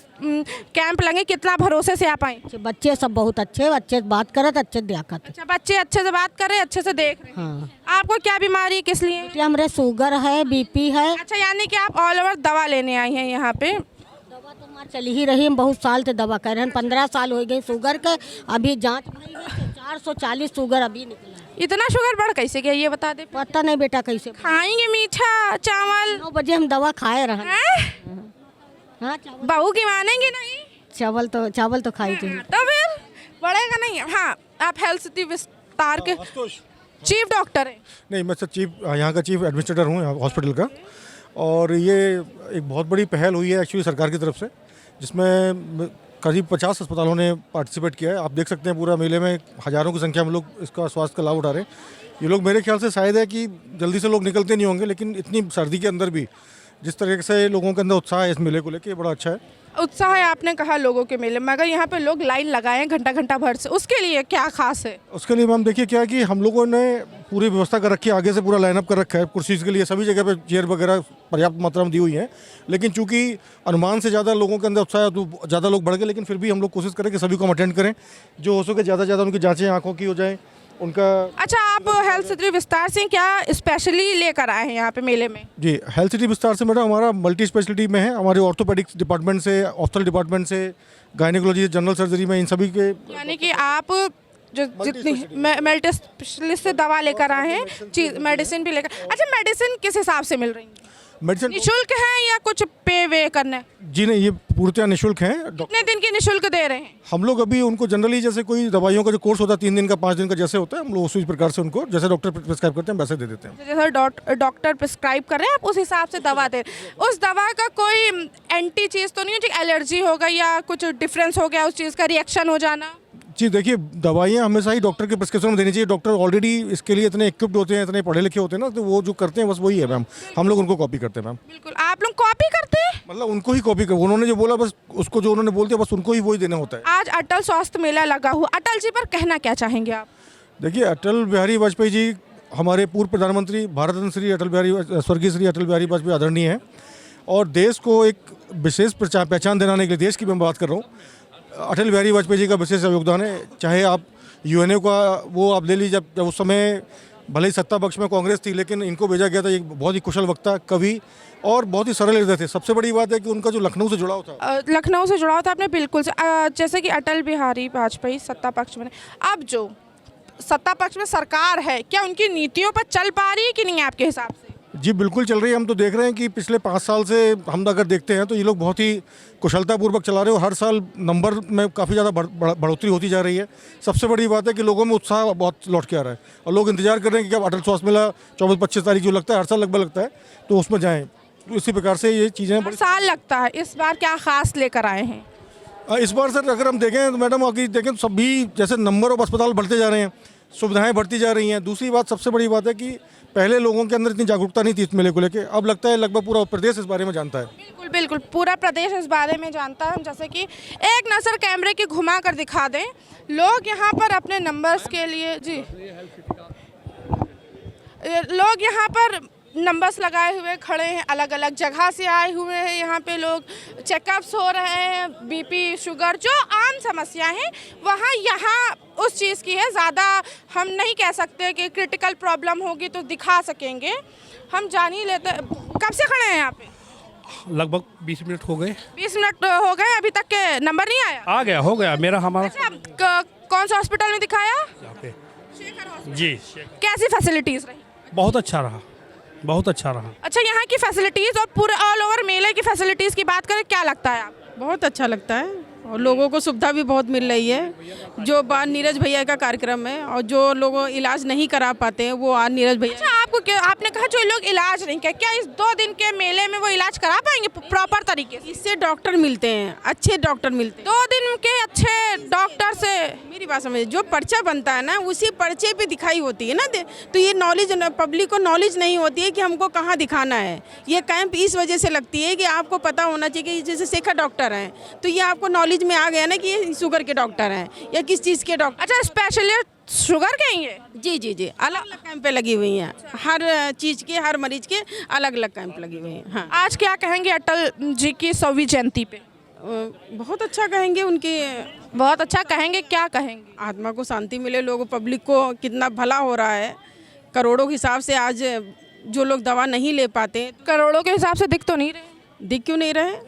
कैंप लगे, कितना भरोसे से आप आए? बच्चे सब बहुत अच्छे बात करत, अच्छे देखत। अच्छा, बच्चे अच्छे से बात कर रहे, अच्छे से देख रहे। हाँ। आपको क्या बीमारी है, किस लिए? हमारे शुगर है, BP है। अच्छा, यानी कि आप ऑल ओवर दवा लेने आई हैं यहाँ पे? दवा तो हमारी चली ही रही है, बहुत साल से दवा कर रहे हैं। 15 साल हो गए शुगर के। अभी जांच 440 शुगर अभी निकला। इतना शुगर बढ़ कैसे गया ये बता दे। पता नहीं बेटा कैसे। खाएंगे मीठा चावल? 9 बजे हम दवा खाए रहे। हाँ, बहू की मानेंगे नहीं? चावल तो खाई थी। तो फिर बढ़ेगा नहीं। हाँ, आप हेल्थ सिटी विस्तार के चीफ डॉक्टर हैं? नहीं, मैं यहाँ का चीफ एडमिनिस्ट्रेटर हूँ हॉस्पिटल का। और ये एक बहुत बड़ी पहल हुई है एक्चुअली सरकार की तरफ से, जिसमें करीब 50 अस्पतालों ने पार्टिसिपेट किया है। आप देख सकते हैं पूरा मेले में हज़ारों की संख्या में लोग इसका स्वास्थ्य का लाभ उठा रहे हैं। ये लोग मेरे ख्याल से शायद है कि जल्दी से लोग निकलते नहीं होंगे, लेकिन इतनी सर्दी के अंदर भी जिस तरीके से लोगों के अंदर उत्साह है इस मेले को लेकर, बड़ा अच्छा है। उत्साह है आपने कहा लोगों के मेले में, अगर यहाँ पे लोग लाइन लगाए घंटा भर से, उसके लिए क्या खास है? उसके लिए मैम देखिए क्या है कि हम लोगों ने पूरी व्यवस्था कर रखी है, आगे से पूरा लाइनअप कर रखा है कुर्सी के लिए। सभी जगह पे चेयर वगैरह पर्याप्त मात्रा में दी हुई है, लेकिन चूंकि अनुमान से ज़्यादा लोगों के अंदर उत्साह है तो ज़्यादा लोग बढ़ गए। लेकिन फिर भी हम लोग कोशिश करें कि सभी को हम अटेंड करें, जो हो सके ज़्यादा से ज़्यादा उनकी जाँचें आँखों की हो जाए उनका। अच्छा, आप हेल्थ सिटी विस्तार से क्या स्पेशली लेकर आए हैं यहाँ पे मेले में? जी, हेल्थ सिटी विस्तार से मैडम हमारा मल्टी स्पेशलिटी में है। हमारे ऑर्थोपेडिक्स डिपार्टमेंट से, ऑप्थल डिपार्टमेंट से, गायनिकोलॉजी, जनरल सर्जरी में, इन सभी के। यानी कि आप जो जितनी मल्टी स्पेशलिस्ट से दवा लेकर आए हैं, मेडिसिन भी लेकर। अच्छा, मेडिसिन किस हिसाब से मिल रही है? मेडिसिन निःशुल्क है या कुछ पे वे करना? जी नहीं, ये पूर्णतः निःशुल्क है। कितने दिन की निःशुल्क दे रहे हैं? हम लोग अभी उनको जनरली जैसे कोई दवाइयों का जो कोर्स होता है 3 दिन का, 5 दिन का जैसे होता है, हम लोग उसी प्रकार से उनको जैसे डॉक्टर प्रिस्क्राइब करते हैं वैसे दे देते हैं। जैसे डॉक्टर प्रिस्क्राइब कर रहे हैं आप उस हिसाब से दवा दे। उस दवा का कोई एंटी चीज़ तो नहीं है, जो एलर्जी होगा या कुछ डिफरेंस हो गया उस चीज़ का, रिएक्शन हो जाना? जी देखिए, दवाइयाँ हमेशा ही डॉक्टर के प्रिस्क्रिप्शन में देनी चाहिए। डॉक्टर ऑलरेडी इसके लिए इतने इक्विप्ड होते हैं, इतने पढ़े लिखे होते हैं ना, तो वो जो करते हैं बस वही है मैम। हम लोग उनको कॉपी करते हैं मैम। बिल्कुल, आप लोग कॉपी करते हैं? मतलब उनको ही कॉपी कर, उन्होंने जो बोला बस उसको, जो उन्होंने बोल दिया बस उनको ही वही देना होता है। आज अटल स्वास्थ्य मेला लगा हुआ, अटल जी पर कहना क्या चाहेंगे आप? देखिए, अटल बिहारी वाजपेयी जी हमारे पूर्व प्रधानमंत्री, भारत रत्न स्वर्गीय श्री अटल बिहारी वाजपेयी आदरणीय हैं, और देश को एक विशेष पहचान दिलाने के लिए, देश की मैं बात कर रहा हूँ, अटल बिहारी वाजपेयी जी का विशेष योगदान है। चाहे आप यूएनओ का वो आप ले लीजिए, जब उस समय भले ही सत्ता पक्ष में कांग्रेस थी, लेकिन इनको भेजा गया था। एक बहुत ही कुशल वक्ता, कवि और बहुत ही सरल हृदय थे। सबसे बड़ी बात है कि उनका जो लखनऊ से जुड़ाव था, लखनऊ से जुड़ाव था आपने बिल्कुल जैसे कि अटल बिहारी वाजपेयी सत्ता पक्ष में, अब जो सत्ता पक्ष में सरकार है, क्या उनकी नीतियों पर चल पा रही है कि नहीं आपके हिसाब से? जी बिल्कुल चल रही है। हम तो देख रहे हैं कि पिछले 5 साल से हम अगर देखते हैं तो ये लोग बहुत ही कुशलतापूर्वक चला रहे हो। हर साल नंबर में काफ़ी ज़्यादा बढ़ोतरी होती जा रही है। सबसे बड़ी बात है कि लोगों में उत्साह बहुत लौट के आ रहा है और लोग इंतजार कर रहे हैं कि अब अटल स्वास्थ्य मेला 24-25 तारीख जो लगता है, हर साल लगभग लगता है, तो उसमें जाएँ। तो इसी प्रकार से ये चीज़ें हर साल लगता है, इस बार क्या खास लेकर आए हैं? इस बार सर अगर हम देखें तो मैडम आगे देखें तो सभी जैसे नंबर ऑफ अस्पताल बढ़ते जा रहे हैं, सुविधाएं बढ़ती जा रही हैं। दूसरी बात, सबसे बड़ी बात है कि पहले लोगों के अंदर इतनी जागरूकता नहीं थी इस मेले को लेके, अब लगता है लगभग पूरा प्रदेश इस बारे में जानता है। बिल्कुल बिल्कुल, पूरा प्रदेश इस बारे में जानता है। हम जैसे कि एक नज़र कैमरे की घुमा कर दिखा दें, लोग यहाँ पर अपने नंबर्स के लिए, जी लोग यहाँ पर नंबर्स लगाए हुए खड़े हैं, अलग अलग जगह से आए हुए हैं। यहाँ पे लोग चेकअप्स हो रहे हैं, बीपी, शुगर, जो आम समस्या है वहाँ यहाँ उस चीज़ की है। ज़्यादा हम नहीं कह सकते कि क्रिटिकल प्रॉब्लम होगी तो दिखा सकेंगे। हम जान ही लेते। कब से खड़े हैं यहाँ पे? लगभग 20 मिनट हो गए। 20 मिनट हो गए, अभी तक के नंबर नहीं आया? आ गया, हो गया मेरा, हमारा। अच्छा, कौन सा हॉस्पिटल में दिखाया? यहाँ पे जी। कैसी फैसिलिटीज़ रही? बहुत अच्छा रहा, बहुत अच्छा रहा। अच्छा, यहाँ की फैसिलिटीज़ और पूरे ऑल ओवर मेले की फैसिलिटीज़ की बात करें, क्या लगता है आप? बहुत अच्छा लगता है और लोगों को सुविधा भी बहुत मिल रही है। जो बात नीरज भैया का कार्यक्रम है और जो लोग इलाज नहीं करा पाते हैं वो आज नीरज भैया। अच्छा, आपको क्या, आपने कहा जो लोग इलाज नहीं कर, क्या इस 2 दिन के मेले में वो इलाज करा पाएंगे प्रॉपर तरीके से? इससे डॉक्टर मिलते हैं, अच्छे डॉक्टर मिलते हैं। 2 दिन के अच्छे डॉक्टर से, मेरी बात समझिए, जो पर्चा बनता है ना उसी पर्चे पे दिखाई होती है ना, तो ये नॉलेज पब्लिक को नॉलेज नहीं होती है कि हमको कहाँ दिखाना है। ये कैंप इस वजह से लगती है कि आपको पता होना चाहिए कि जैसे शेखर डॉक्टर हैं तो ये आपको नॉलेज में आ गया ना कि ये शुगर के डॉक्टर हैं या किस चीज़ के डॉक्टर। अच्छा, स्पेशलिस्ट शुगर के ही है? जी जी जी, अलग अलग कैंप पे लगी हुई हैं। हर चीज़ के, हर मरीज के अलग अलग कैंप लगी हुई हैं। हाँ, आज क्या कहेंगे अटल जी की 100वीं जयंती पे? बहुत अच्छा कहेंगे, उनकी बहुत अच्छा कहेंगे। क्या कहेंगे? आत्मा को शांति मिले, लोगों पब्लिक को कितना भला हो रहा है। करोड़ों के हिसाब से आज जो लोग दवा नहीं ले पाते, करोड़ों के हिसाब से दिख तो नहीं रहे? दिख क्यों नहीं रहे?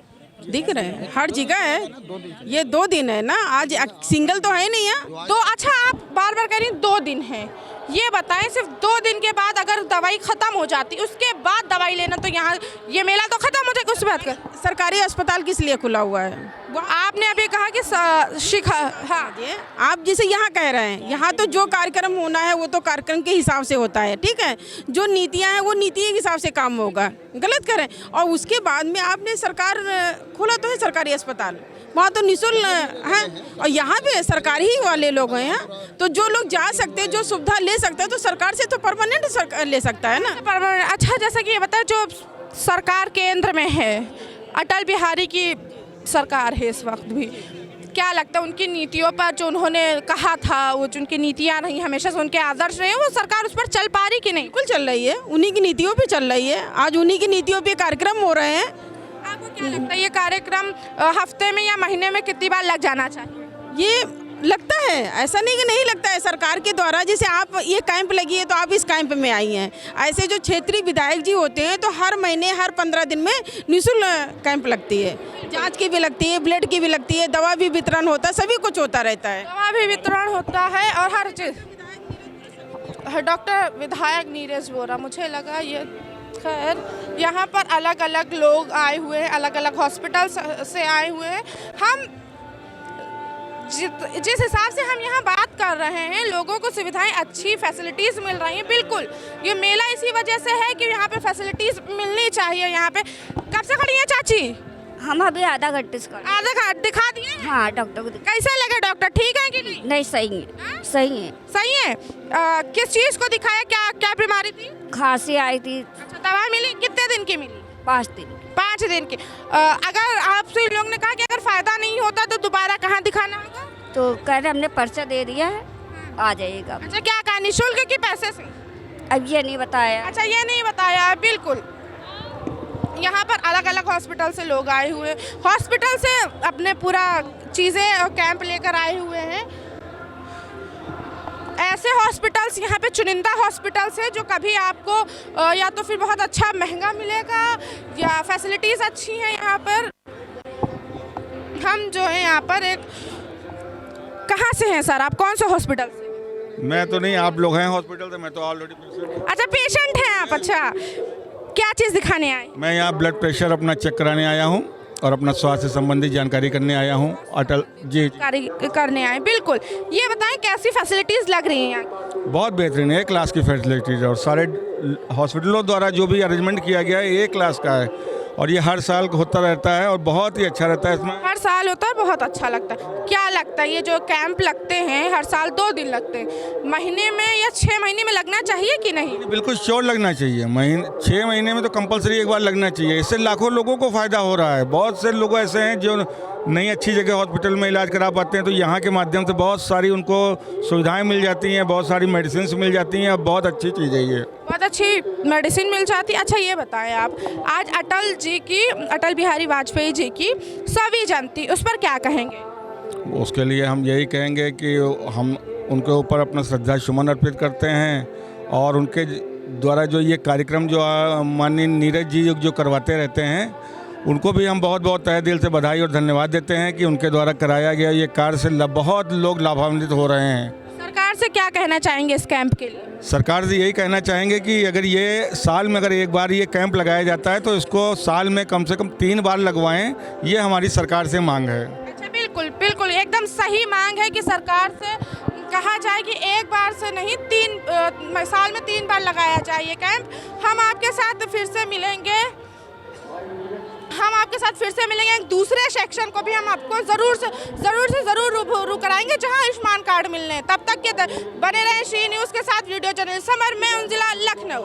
दिख रहे हैं, हर जगह है। ये 2 दिन है ना, आज सिंगल तो है नहीं है। तो अच्छा, आप बार बार कह रही हैं 2 दिन है, ये बताएं सिर्फ 2 दिन के बाद अगर दवाई ख़त्म हो जाती उसके बाद दवाई लेना, तो यहाँ ये मेला तो ख़त्म हो जाएगा। उस बात का सरकारी अस्पताल किस लिए खुला हुआ है? वो आपने अभी कहा कि हाँ, आप जैसे यहाँ कह रहे हैं, यहाँ तो जो कार्यक्रम होना है वो तो कार्यक्रम के हिसाब से होता है, ठीक है। जो नीतियाँ हैं वो नीति के हिसाब से काम होगा, गलत करें। और उसके बाद में आपने सरकार खोला तो है सरकारी अस्पताल, वहाँ तो निःशुल्क है और यहाँ पे सरकारी ही वाले लोग हैं। तो जो लोग जा सकते हैं, जो सुविधा ले सकते हैं, तो सरकार से तो परमानेंट ले सकता है ना। अच्छा, जैसा कि ये बताया, जो सरकार केंद्र में है, अटल बिहारी की सरकार है इस वक्त भी, क्या लगता है उनकी नीतियों पर, जो उन्होंने कहा था, वो जो उनकी नीतियाँ रही हमेशा से उनके आदर्श रहे, वो सरकार उस पर चल पा रही कि नहीं? बिल्कुल चल रही है, उन्हीं की नीतियों पे चल रही है। आज उन्हीं की नीतियों पे कार्यक्रम हो रहे हैं। आपको क्या लगता है ये कार्यक्रम हफ्ते में या महीने में कितनी बार लग जाना चाहिए? ये लगता है, ऐसा नहीं कि नहीं लगता है। सरकार के द्वारा जैसे आप ये कैंप लगी है तो आप इस कैंप में आई हैं, ऐसे जो क्षेत्रीय विधायक जी होते हैं तो हर महीने, हर 15 दिन में निःशुल्क कैंप लगती है। जांच की भी लगती है, ब्लड की भी लगती है, दवा भी वितरण होता है, सभी कुछ होता रहता है। दवा भी वितरण होता है और हर चीज़। डॉक्टर विधायक नीरज वोरा, मुझे लगा ये, खैर यहाँ पर अलग अलग लोग आए हुए हैं, अलग अलग हॉस्पिटल से आए हुए हैं। हम जिस हिसाब से हम यहाँ बात कर रहे हैं, लोगों को सुविधाएं, अच्छी फैसिलिटीज़ मिल रही हैं। बिल्कुल, ये मेला इसी वजह से है कि यहाँ पे फैसिलिटीज़ मिलनी चाहिए। यहाँ पे कब से खड़ी हैं चाची? हम अभी आधा घंटे से आधा घंटा दिखा दिए? हाँ, डॉक्टर को कैसे लगे डॉक्टर, ठीक है कि नहीं? नहीं, सही है, सही है। सही है। किस चीज़ को दिखाया, क्या क्या बीमारी थी? खांसी आई थी। अच्छा, दवा मिली? कितने दिन की मिली? 5 दिन। 5 दिन की। अगर आपसे लोग ने कहा कि अगर फ़ायदा नहीं होता तो दोबारा कहाँ दिखाना होगा? तो कह रहे हमने पर्चा दे दिया है, आ जाइएगा। अच्छा, क्या कहा, निःशुल्क की पैसे से? अब ये नहीं बताया। अच्छा, ये नहीं बताया। बिल्कुल, यहाँ पर अलग अलग हॉस्पिटल से लोग आए हुए, हॉस्पिटल से अपने पूरा चीज़ें और कैंप लेकर आए हुए हैं। ऐसे हॉस्पिटल्स यहाँ पे चुनिंदा हॉस्पिटल्स है जो कभी आपको या तो फिर बहुत अच्छा महंगा मिलेगा या फैसिलिटीज़ अच्छी हैं यहाँ पर। हम जो है यहाँ पर एक कहाँ से हैं सर, आप कौन से हॉस्पिटल से? मैं तो नहीं, आप लोग हैं हॉस्पिटल से, मैं तो ऑलरेडी पेशेंट। अच्छा पेशेंट हैं आप, अच्छा क्या चीज़ दिखाने आए? मैं यहाँ ब्लड प्रेशर अपना चेक कराने आया हूँ और अपना स्वास्थ्य संबंधी जानकारी करने आया हूँ। अटल जी करने आए, बिल्कुल। ये बताएं कैसी फैसिलिटीज़ लग रही हैं यहाँ? बहुत बेहतरीन है, एक क्लास की फैसिलिटीज और सारे हॉस्पिटलों द्वारा जो भी अरेंजमेंट किया गया है एक क्लास का है और ये हर साल होता रहता है और बहुत ही अच्छा रहता है। इसमें हर साल होता है, बहुत अच्छा लगता है। क्या लगता है ये जो कैंप लगते हैं हर साल 2 दिन लगते हैं, महीने में या 6 महीने में लगना चाहिए कि नहीं? बिल्कुल श्योर लगना चाहिए, 6 महीने में तो कंपलसरी एक बार लगना चाहिए। इससे लाखों लोगों को फ़ायदा हो रहा है। बहुत से लोग ऐसे हैं जो नई अच्छी जगह हॉस्पिटल में इलाज करा पाते हैं तो यहाँ के माध्यम से बहुत सारी उनको सुविधाएं मिल जाती हैं, बहुत सारी मेडिसिन मिल जाती हैं। बहुत अच्छी चीज़ है ये, बहुत अच्छी मेडिसिन मिल जाती है। अच्छा ये बताएं आप, आज अटल बिहारी वाजपेयी जी की 100वीं जयंती, उस पर क्या कहेंगे? उसके लिए हम यही कहेंगे कि हम उनके ऊपर अपना श्रद्धा सुमन अर्पित करते हैं और उनके द्वारा जो ये कार्यक्रम जो माननीय नीरज जी जो करवाते रहते हैं उनको भी हम बहुत बहुत तहे दिल से बधाई और धन्यवाद देते हैं कि उनके द्वारा कराया गया ये कार्य से बहुत लोग लाभान्वित हो रहे हैं। सरकार से क्या कहना चाहेंगे इस कैंप के लिए? सरकार से यही कहना चाहेंगे कि अगर ये साल में अगर एक बार ये कैंप लगाया जाता है तो इसको साल में कम से कम 3 बार लगवाएं, ये हमारी सरकार से मांग है। अच्छा बिल्कुल बिल्कुल एकदम सही मांग है कि सरकार से कहा जाए कि एक बार से नहीं साल में 3 बार लगाया जाए ये कैंप। हम आपके साथ फिर से मिलेंगे एक दूसरे सेक्शन को भी हम आपको ज़रूर रूबरू कराएंगे जहां आयुष्मान कार्ड मिलने। तब तक के बने रहें श्री न्यूज़ के साथ। वीडियो जर्नलिस्ट समर में उंजिला, लखनऊ।